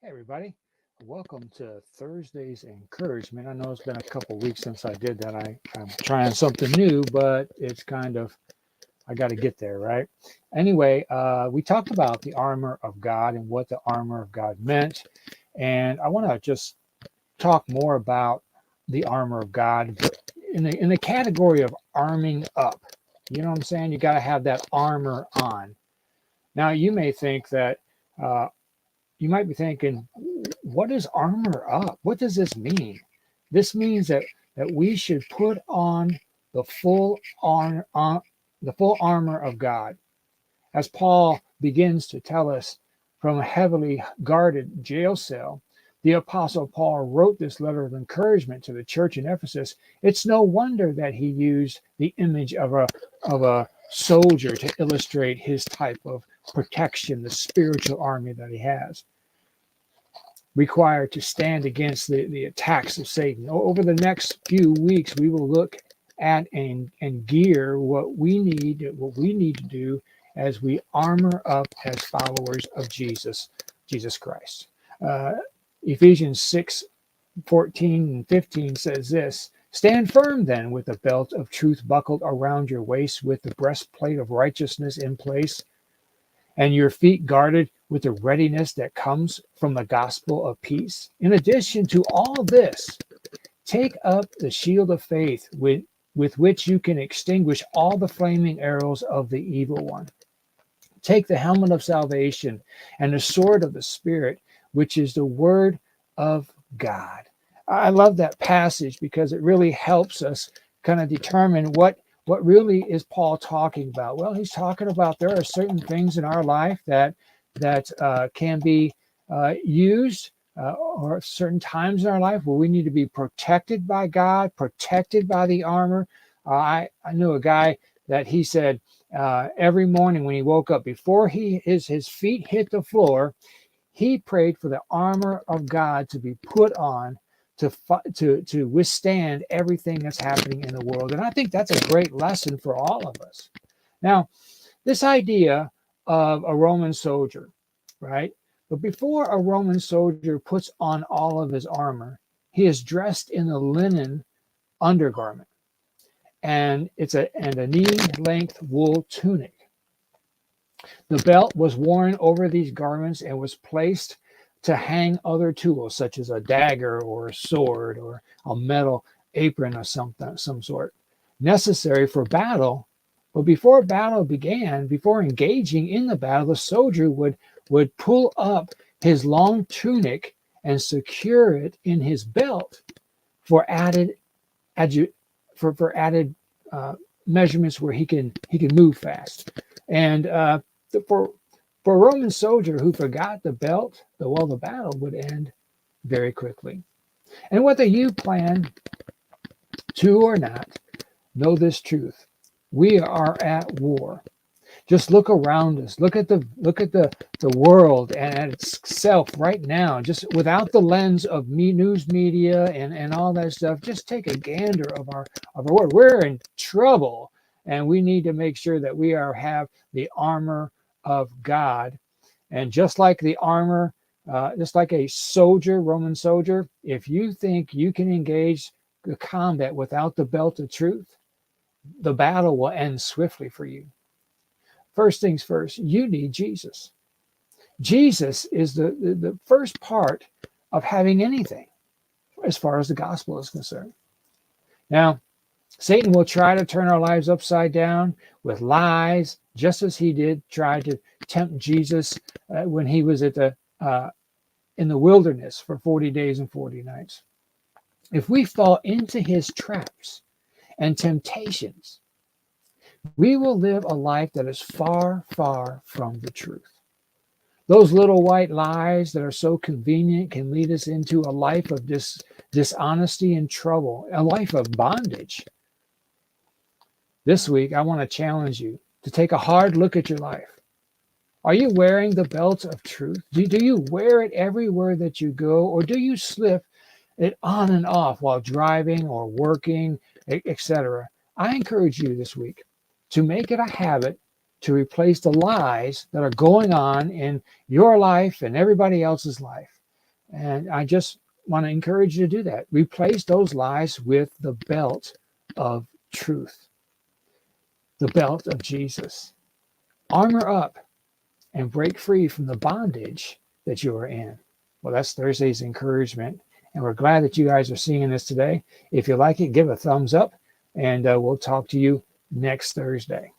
Hey, everybody. Welcome to Thursday's Encouragement. I know it's been a couple weeks since I did that. I'm trying something new, but it's kind of, I got to get there, right? Anyway, we talked about the armor of God and what the armor of God meant. And I want to just talk more about the armor of God in the category of arming up. You know what I'm saying? You got to have that armor on. Now, you may think that. You might be thinking, what is armor up? What does this mean? This means that we should put on the full the full armor of God. As Paul begins to tell us from a heavily guarded jail cell, the apostle Paul wrote this letter of encouragement to the church in Ephesus. It's no wonder that he used the image of a soldier to illustrate his type of protection, the spiritual army that he has required to stand against the attacks of Satan. Over the next few weeks, we will look at and gear what we need to do as we armor up as followers of Jesus Christ. Uh, Ephesians 6:14 and 15 says this: Stand firm then with the belt of truth buckled around your waist, with the breastplate of righteousness in place, and your feet guarded with the readiness that comes from the gospel of peace. In addition to all this, take up the shield of faith with which you can extinguish all the flaming arrows of the evil one. Take the helmet of salvation and the sword of the Spirit, which is the word of God. I love that passage because it really helps us kind of determine what really is Paul talking about. Well, he's talking about there are certain things in our life that can be used, or certain times in our life where we need to be protected by God, protected by the armor. I knew a guy that he said every morning when he woke up, before his feet hit the floor, he prayed for the armor of God to be put on to withstand everything that's happening in the world. And I think that's a great lesson for all of us. Now, this idea of a Roman soldier, right? But before a Roman soldier puts on all of his armor, he is dressed in a linen undergarment, and a knee-length wool tunic. The belt was worn over these garments and was placed to hang other tools, such as a dagger or a sword or a metal apron of some sort, necessary for battle. But before battle began, before engaging in the battle, the soldier would pull up his long tunic and secure it in his belt for added uh, measurements where he can move fast. And for a Roman soldier who forgot the belt, the battle would end very quickly. And whether you plan to or not, know this truth: we are at war. Just look around us. Look at the world and itself right now. Just without the lens of news media and all that stuff. Just take a gander of our world. We're in trouble, and we need to make sure that we have the armor of God. And just like the armor, just like a soldier, Roman soldier, if you think you can engage the combat without the belt of truth, the battle will end swiftly for you. First things first, you need Jesus. Jesus is the first part of having anything as far as the gospel is concerned. Now, Satan will try to turn our lives upside down with lies, just as he did try to tempt Jesus when he was in the wilderness for 40 days and 40 nights. If we fall into his traps and temptations, we will live a life that is far, far from the truth. Those little white lies that are so convenient can lead us into a life of dishonesty and trouble, a life of bondage. This week, I want to challenge you to take a hard look at your life. Are you wearing the belt of truth? Do you wear it everywhere that you go, or do you slip it on and off while driving or working, etc.? I encourage you this week to make it a habit to replace the lies that are going on in your life and everybody else's life. And I just want to encourage you to do that. Replace those lies with the belt of truth, the belt of Jesus. Armor up and break free from the bondage that you are in. Well, that's Thursday's encouragement. And we're glad that you guys are seeing this today. If you like it, give a thumbs up, and we'll talk to you next Thursday.